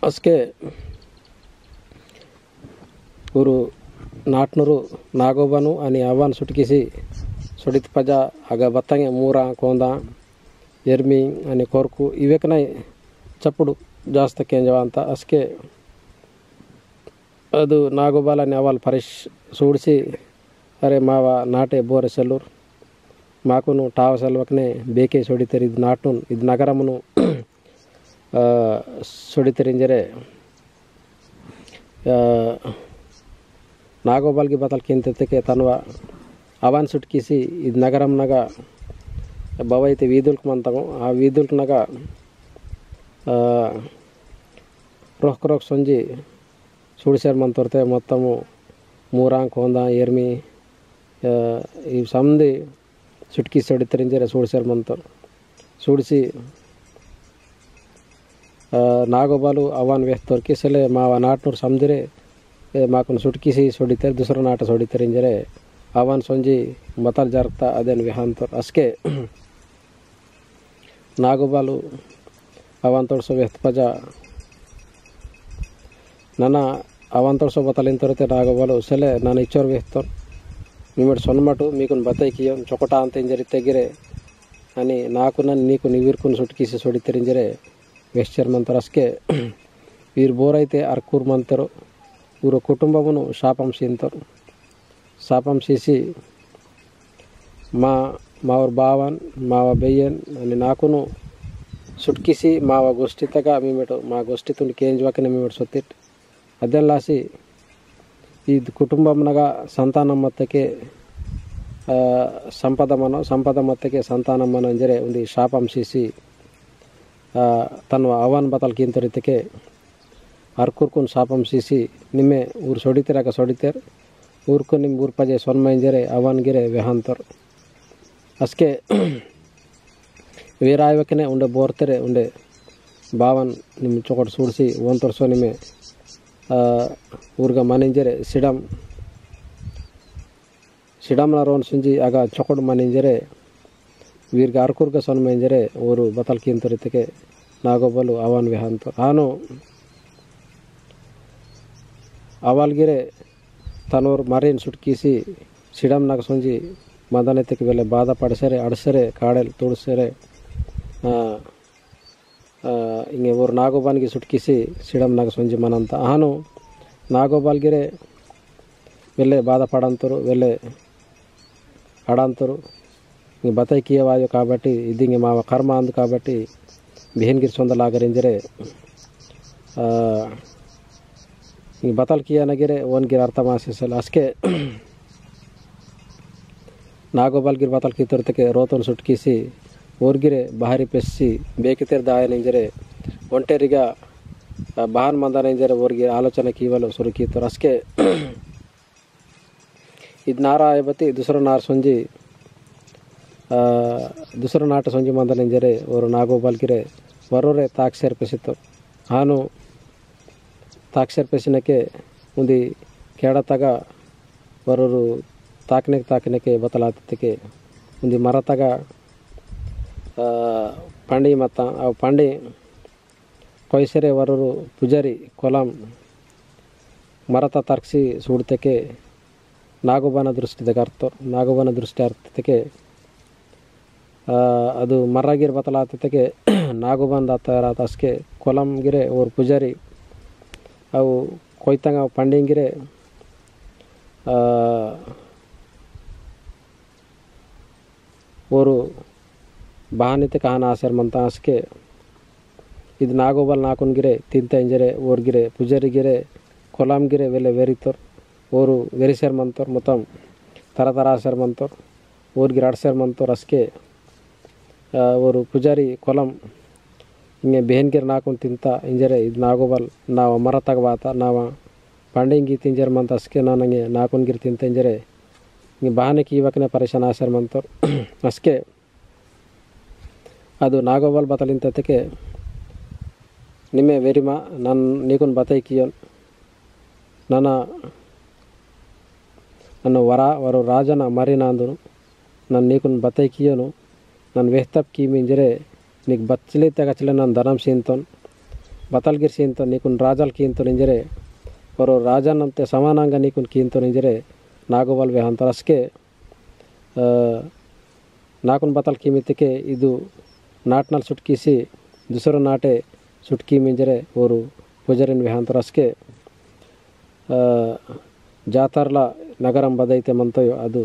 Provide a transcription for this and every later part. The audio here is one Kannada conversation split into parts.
ಅಸ್ಕೆ ಊರು ನಾಟ್ನೂರು ನಾಗೋಬನು అని ಅವನ್ ಸುಟ್ಕಿಸಿ ಸುಡಿತ ಪಜ ಆಗ ಬತ್ತಂಗೆ ಮೂರ ಕೊಂದ ಎರ್ಮಿ అని ಕೊರ್ಕು ಇವೇಕನೈ ಚಪ್ಪುಡು ಜಾಸ್ತಿ ಕೇಂಜವ ಅಂತ ಅಸ್ಕೆ ಅದು ನಾಗೋಬಾలని ಅವಲ್ ಪರಿಶ್ ಸೂಡಿಸಿ ಅರೆ ಮಾವ ನಾಟೆ ಬೋರೆ ಸೆಲ್ಲೂರ್ ಮಾಕುನು ಟಾವ ಸೆಲ್ವಕ್ನೆ ಬೇಕೆ ಸೊಡಿತರಿ ಇದು ನಾಟುನ್ ಇದು ನಗರಮನು ಸೊಡಿತರಿಂಜರೆ ನಾಗೋಬಾಲ್ಗೆ ಬತಲ್ ಕಿಂತಕ್ಕೆ ತನ್ವ ಅವನ್ ಸುಟ್ಕಿಸಿ ಇದು ನಗರಂನಾಗ ಬವೈತೆ ವೀದುಲ್ಕ್ ಮಂತಗು ಆ ವೀದುಲ್ಕ್ನಾಗ ರೊಕ್ ಸಂಜಿ ಸುಡಿಸ್ಯಾರ ಮಂತೋರ್ತೆ ಮೊತ್ತಮು ಮೂರಾಂಕ್ ಹೊಂದ ಎರ್ಮಿ ಇವು ಸಮದಿ ಸುಟ್ಕಿಸಿ ಹೊಡಿತರಿಂಜರೆ ಸುಡಿಸ್ಯಾರ ಮಂತೋರು ಸುಡಿಸಿ ನಾಗೋಬಾಲು ಅವನ್ ವೆಸ್ತೋರ್ಕಿ ಸೆಲೆ ಮಾವ ನಾಟ್ನೂರು ಸಮದಿರೆ ಮಾಕನ್ ಸುಟ್ಕಿಸಿ ಸೊಡಿತಾರೆ ದುಸರ ನಾಟ ಸೊಡಿತರಿಂಜರೆ ಅವನ್ ಸಂಜಿ ಬತಲ್ ಜರ್ತಾ ಅದೇನು ವಿಹಾಂತೋರು ಅಸ್ಕೆ ನಾಗೋಬಾಲು ಅವನ್ ತೋಡ್ಸೋ ವೆಸ್ತ್ ಪಜ ನನ್ನ ಅವನ್ ತೋಡ್ಸೋ ಬತಲಿನ ತೋರತೆ ನಾಗೋಬಾಲು ಸೆಲೆ ನಾನು ಇಚ್ಚೋರ್ ವೆಸ್ತೋರ್ ನಿಮ್ಮಡು ಸೊನ್ಮಟು మీకుని బతైకియం చొకట అంత ఇంజరి తెగిరే అని నాకు నన్ను నీకు నివిర్కుని సుట్కిసి సొడితరింజరే వెస్చర్ మంతరు అస్కే వీరు ಬೋರೈತೆ ಅರ್ಕೂರ್ ಮಂತರು ಊರ ಕುಟುಂಬವನ್ನು ಶಾಪಂ ಸೀಂತರು ಶಾಪಂ ಸೀಸಿ మావ బావన్ మావ బెయ్యన్ అని నాకును సుట్కిసి మావ గోష్ఠితగా మేమెటు మా గోష్ఠితుని కేంజ్వాకనే మేమెటు సొత్తిట్ ಅದೆಲ್ಲಾಸಿ ಇದು ಕುಟುಂಬಂನಾಗ ಸಂತಾನ ಮತ್ತಕ್ಕೆ ಸಂಪದ ಮತ್ತಕ್ಕೆ ಸಂತಾನಮ್ಮನ ಅಂಜರೆ ಒಂದು ಶಾಪಂ ಸೀಸಿ ತನ್ನ ಅವನ್ ಬತಲ್ ಕಿಂತರಿತಕ್ಕೆ ಅರ್ಕುರ್ಕುನ್ ಶಾಪಂ ಸೀಸಿ ನಿಮ್ಮೆ ಊರು ಸೊಡಿತಿರಾಗ ಸೊಡಿತೇರ್ ಊರ್ಕು ನಿಮ್ಮ ಊರ್ ಪಜೆ ಸೊನ್ಮ ಇಂಜರೆ ಅವನ್ಗಿರೆ ವ್ಯಹಾಂತರು ಅಸ್ಕೆ ವೀರಾಯವಕನೆ ಉಂಡೆ ಬೋರ್ತೆರೆ ಉಂಡೆ ಬಾವನ್ ನಿಮ್ಮ ಚೊಕಟ್ ಸೂಡಿಸಿ ಓನ್ ತೋರ್ಸೋ ನಿಮ್ಮೆ ಊರ್ಗ ಮನಿಂಜರೆ ಸಿಡಮ್ನ ರೋನ್ ಸುಂಜಿ ಆಗ ಚೊಕಡ್ ಮನಿಂಜರೆ ವೀರ್ಗ ಅರ್ಕುರ್ಗ ಸೊನ್ಮ ಇಂಜರೆ ಊರು ಬತಲ್ ಕಿಂತರಿತಕ್ಕೆ ನಾಗೋಬಲು ಅವನ್ ವ್ಯಹಾಂತರು ಆನು ಅವಲ್ಗಿರೆ ತನೋರ್ ಮರಿನ್ ಸುಟ್ಕಿಸಿ ಸಿಡಮ್ನಾಗ ಸುಂಜಿ ಮದನೆತಕ್ಕೆ ವೇಳೆ ಬಾಧ ಪಡಿಸರೆ ಅಡಸರೆ ಕಾಡೆಲ್ ತುಡಿಸರೆ ಹಿಂಗೆ ಊರು ನಾಗೋಬಾನ್ಗೆ ಸುಟ್ಕಿಸಿ ಸಿಡಮ್ನಾಗ ಸುಂಜಿ ಮನಂತ ಆನು ನಾಗೋಬಾಲ್ಗಿರೆ వెళ్ళే బాధపడంతరు వెళ్ళే ఆడంతరు ఇంక బతైకియవాయో కాబట్టి ఇది ఇంక మా కర్మ అందు కాబట్టి బిహేన్గిరి సొందలాగరింజరే ఇంక బతల్ కియనగిరే ఓన్గిరి ಅರ್ಥಮಾಸಿಸಲ್ಲ ಅಸ್ಕೆ ನಾಗೋಬಾಲ್ಗಿರಿ ಬತಲ್ ಕಿತ್ತೊರ್ತಕ್ಕೆ ರೋತನ್ ಸುಟ್ಕಿಸಿ ಊರ್ಗಿರೆ ಬಾರಿ ಪೆಸ್ಸಿ ಬೇಕಿತೆರ್ ದಾಯನಿಂಜರೆ ಒಂಟೆರಿಗ ಬಾಹನ್ ಮಂದನಿಂಜರೆ ಊರಿಗೆ ಆಲೋಚನೆ ಕೀವಲು ಸುರುಕಿತ್ತರು ಅಸ್ಕೆ ಇದು ನಾರ ಆಯಬತ್ತಿ ದುಸರ ನಾರ್ ಸೊಂಜಿ ದುಸರ ನಾಟ ಸೊಂಜಿ ಮಂದನಿಂಜರೆ ಅವರು ನಾಗೋಬಾಲ್ಗಿರೆ ವರೋರೆ ತಾಕ್ಷರ್ ಪೆಸಿತ್ತು ಆನು ತಾಕ್ಷರ್ ಪೆಸಿನಕ್ಕೆ ಮುಂದೆ ಕೇಳತಾಗ ವರರು ತಾಕನೆಗೆ ಬತಲಾತಕ್ಕೆ ಮುಂದೆ ಮರತಾಗ ಪಂಡಿ ಮತ್ತ ಅವು ಪಂಡಿ ಕೊಯ್ಸರೆ ವರರು ಪೂಜಾರಿ ಕೊಲಂ ಮರತ ತರ್ಕಿಸಿ ಸೂಡ್ತಕ್ಕೆ ನಾಗೋಬನ ದೃಷ್ಟಿ ಅರ್ಥಕ್ಕೆ ಅದು ಮರ್ರಾಗಿರ್ ಬತಲಾತಕ್ಕೆ ನಾಗೋಬಂದ ಅಸ್ಕೆ ಕೊಲಂಗಿರೆ ಅವ್ರ ಪೂಜಾರಿ ಅವು ಕೊಯ್ತಂಗ ಅವು ಪಂಡಿಂಗಿರೆ ಅವರು ಬಾಹನಿತೆ ಕಾಹನ ಆಸರ್ ಮಂತ ಅಸ್ಕೆ ಇದು ನಾಗೋಬಲ್ ನಾಕುನ್ಗಿರೆ ತಿಂತ ಇಂಜರೆ ಓರ್ಗಿರೆ ಪೂಜಾರಿಗಿರೆ ಕೊಲಾಂಗಿರೆ ವೆಲೆ ವೆರಿತೋರ್ ಓರು ವೆರಿಸೇರ್ ಮಂತೋರ್ ಮೊತ್ತಂ ತರ ಆಸರ್ ಮಂತೋರ್ ಓರ್ಗಿರೆ ಅಡ್ಸೇರ್ ಮಂತೋರ್ ಅಸ್ಕೆ ಓರು ಪೂಜಾರಿ ಕೊಲಂ ಹಿಂಗೆ ಬೇಹನ್ಗಿರೆ ನಾಕುನ್ ತಿಂತ ಇಂಜರೆ ಇದು ನಾಗೋಬಲ್ ನಾವು ಮರತಾಗ ಬಾತ ನಾವು ಪಂಡಿಂಗಿ ತಿಂಜರ್ ಮಂತ ಅಸ್ಕೆ ನನಗೆ ನಾಕುನ್ಗಿರೆ ತಿಂತ ಇಂಜರೆ ಹಿಂಗೆ ಬಾಹನಕ್ಕೆ ಇವಾಗನೇ ಪರೇಶಾನ್ ಆಸರ್ ಮಂತೋರ್ ಅಸ್ಕೆ ಅದು ನಾಗೋಬಲ್ ಬತಲಿಂತಕ್ಕೆ ನಿಮ್ಮೆ ವೆರಿಮ ನನ್ನ ನೀಕುನ್ ಬತೈಕಿಯೋನ್ ನನ್ನ ವರ ರಾಜನ ಮರಿನಾಂದುನು ನನ್ನ ನೀಕುನ್ ಬತೈಕಿಯೋನು ನನ್ನ ವೆಹ್ತಪ್ ಕೀಮಿಂಜರೆ నీకు బచ్చలైతే గచ్చలే నన్ను ధనం సీంతోన్ ಬತಲ್ಗಿರ್ ಸೀಂತ ನೀಕುನ್ ರಾಜಲ್ ಕೀಂತು ನಿಂಜರೆ ಅವರು ರಾಜನಂತೆ ಸಮಾನಾಂಗ ನೀಕುನ್ ಕೀಂತು ನಿಂಜರೆ ನಾಗೋಬಲ್ ವ್ಯಾಹಂತರ ಅಸ್ಕೆ ನಾಕುನ್ ಬತಲ್ ಕೀಮಿತಿಕೆ ಇದು ನಾಟ್ನಲ್ ಸುಟ್ಕೀಸಿ ದುಸರು ನಾಟೆ ಸುಟ್ಕಿ ಮಿಂಜರೆ ಅವರು ಪೂಜರಿನ್ ವ್ಯಾಹಂತರ ಅಸ್ಕೆ ಜಾತರ್ಲ ನಗರಂ ಬದೈತೆ ಮಂತಯೋ ಅದು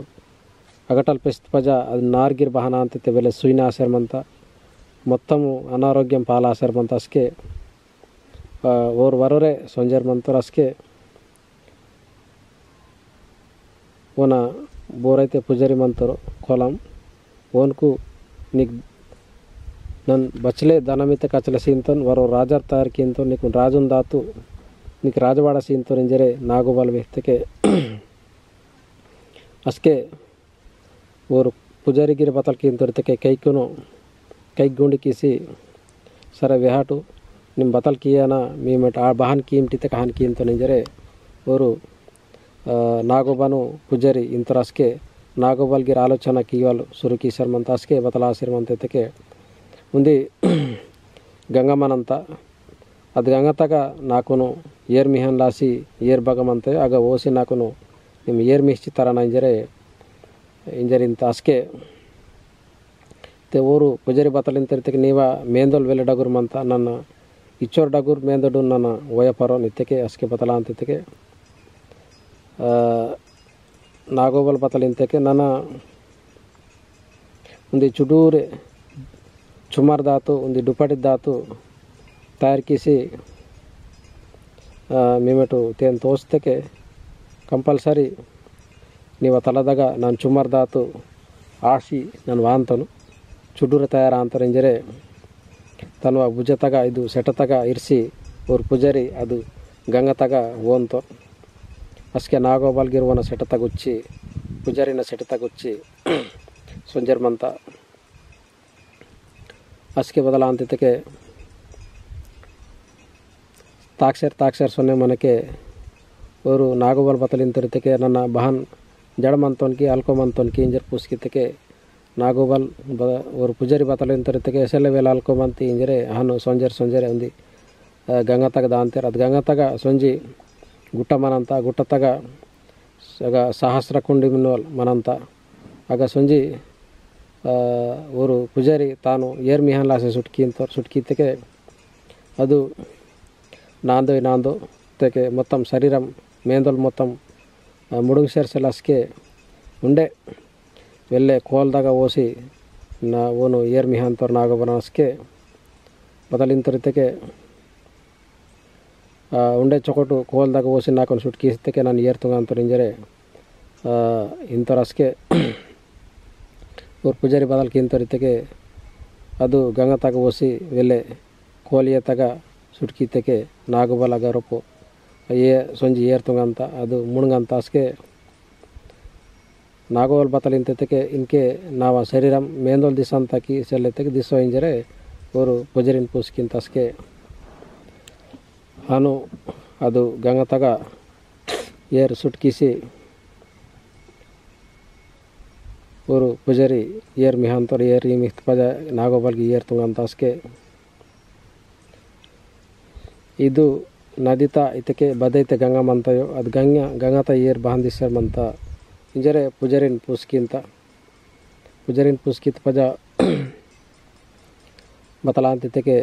అగటల్ పెస్ట్ పజ అది నార్గిర్ బహనా అంతే వెల సుయిన ఆశర్మంత మొత్తము అనారోగ్యం పాల ఆశర్మంత అస్కే ఓర్ వరరే సొంజర్మంతర్ అస్కే ఓన బోరైతే పుజరి మంతరు కొలం ఓన్కు నీకు నన్ బచ్చలే ధనమిత కచల సీంతన్ వరో రాజర్ తయారు కీంతో నీకు రాజున్ దాతు నీకు రాజవాడ సీంతో నింజరే నాగోబాల్ వ్యక్తికే అస్కే और पुजारी गिर बतल की तोरते कैकुनो कैक गुंडी कीसी सर वेहाटू निम बतल कियाना मीमट आ बहन कीमटी कहान कीम तो निजरे और नागोबानु पुजारी इंतरास्के नागोबल गिर आलोचना कीवाल सुरु की शर्मंतास्के बतला शर्मंते उंदी गंगमनंत अद गंगतग नाकुनु ಏರ್ ಮಿಹನ್ ಲಾಸಿ ಏರ್ ಬಗಮಂತೆ ಆಗ ಓಸಿ ನಾಕುನು ನಿಮ್ಮ ಏರ್ ಮಿಹ್ಚಿ ತರನ ಇಂಜರಿಂತ ಅಸ್ಕೆ ते ಊರು ಪುಜರಿ ಬತಲಿಂತಿರ್ತಿಗೆ ನೀವ ಮೇಂದೋಲ್ ವೆಲೆ ಡಗುರ್ ಮಂತ ನನ್ನ ಇಚ್ಚೋರ್ ಡಗುರ್ ಮೇಂದಡು ನನ್ನ ವಯಪರೋ ನಿತ್ಯಕ್ಕೆ ಅಸ್ಕೆ ಬತಲ ಅಂತಿದ್ದಕ್ಕೆ ನಾಗೋಬಲ್ ಬತಲಿಂತಕ್ಕೆ ನನ್ನ ಒಂದು ಚುಡೂರೆ ಚುಮಾರ್ ದಾತು ಒಂದು ಡುಪಟಿ ದಾತು ತಯಾರು ಕಿಸಿ ಮೇಮೆಟು ತೇನ್ ತೋಸ್ತಕ್ಕೆ ಕಂಪಲ್ಸರಿ ನೀವು ತಲದಾಗ ನಾನು ಚುಮಾರ್ ದಾತು ಆಶಿ ನಾನು ವಾಂತನು ಚುಡೂರ ತಯಾರ ಅಂತರಿಂಜರೆ ತನ್ವ ಭುಜತಗ ಇದು ಸೆಟತಗ ಇರಿಸಿ ಅವ್ರ ಪೂಜಾರಿ ಅದು ಗಂಗತಗ ಓಂತೋ ಅಸ್ಕೆ ನಾಗೋಬಲ್ಗಿರುವನ ಸೆಟತಗುಚ್ಚಿ ಪೂಜಾರಿನ ಸೆಟತಗುಚ್ಚಿ ಸೊಂಜರ್ಮಂತ ಅಸ್ಕೆ ಬದಲ ಅಂತಿದ್ದಕ್ಕೆ ತಾಕ್ಷರ್ ಸೊನ್ನೆ ಮನಕ್ಕೆ ಅವರು ನಾಗೋಬಲ್ ಬತಲಿಂತಿರ್ತಕ್ಕೆ ನನ್ನ ಬಹನ್ ಜಡಮಂತೋನ್ಕಿ ಅಲ್ಕೋಮಂತೋನ್ಕಿ ಇಂಜರ್ ಪೂಸ್ಕಿತ್ತಕ್ಕೆ ನಾಗೋಬಲ್ और पुजारी बतलिंतरते एसले वेल अल्कोमंती इंजरे हानु सೊಂಜರೆ उंदी गंगतग दांतेर अद गंगतग सೊಂಜಿ गुट्ट मनंत गुट्टतग आग सहस्र कुंडी मिनोल मनंत आग सೊಂಜಿ और पुजारी तानु ಏರ್ ಮಿಹನ್ लासे सुटकीतके ಅದು नांदो तेके मोत्तम शरीरम मेंदोल मोत्तम मुडुंग सेरसलस्के उंडे వెళ్ళే కోల్దాగా ఓసి నా ఓను ಏರ್ ಮಿಹಾಂತರ್ ನಾಗಬನಸ್ಕೆ ಬದಲಿಂತರಿತಕ್ಕೆ ಉಂಡೆ ಚೊಕೊಟು ಕೋಲ್ದಾಗ ಓಸಿ ನಾಕೊಂಡು ಸುಟ್ಕಿಸ್ತಕ್ಕೆ ನಾನು ಏರ್ ತುಂಗಂತರು ಇಂಜರೆ ಇಂತರಸ್ಕೆ ಅವ್ರ ಪೂಜಾರಿ ಬದಲ್ಕಿಂತರಿತಕ್ಕೆ ಅದು ಗಂಗತಾಗ ಓಸಿ వెళ్ళే ಕೋಲಿಯ ತಗ ಸುಟ್ಕಿತ್ತಕ್ಕೆ ನಾಗಬಲ ಗರಪು ಸೊಂಜಿ ಏರ್ ತುಂಗಂತ ಅದು ಮುಣಂಗಂತ ಅಸ್ಕೆ नागोबल बतलिंतके इनके नावा शरीरम मेंदोल दिशंता की सेलेतके दिसो इंजरे और पुजरिन पुस्किन तस्के हानु ಅದು ಗಂಗತಗ ಏರ್ ಸುಟ್ಕಿಸಿ और पुजारी ಏರ್ ಮಿಹಾಂತರ್ ಏರ್ ಮಿಹತ್ ಪಜ ನಾಗೋಬಲ್ಗೆ ಏರ್ ತುಂಗಂತಸ್ಕೆ ಇದು ನದಿತ ಇತಕೆ ಬದೈತೆ ಗಂಗಮಂತಯೋ ಅದು ಗಂಗತ ಏರ್ ಬಾಂದಿಸರ್ ಮಂತ इंजरे पुजारीन पुस्कित पजा बतलांतिते के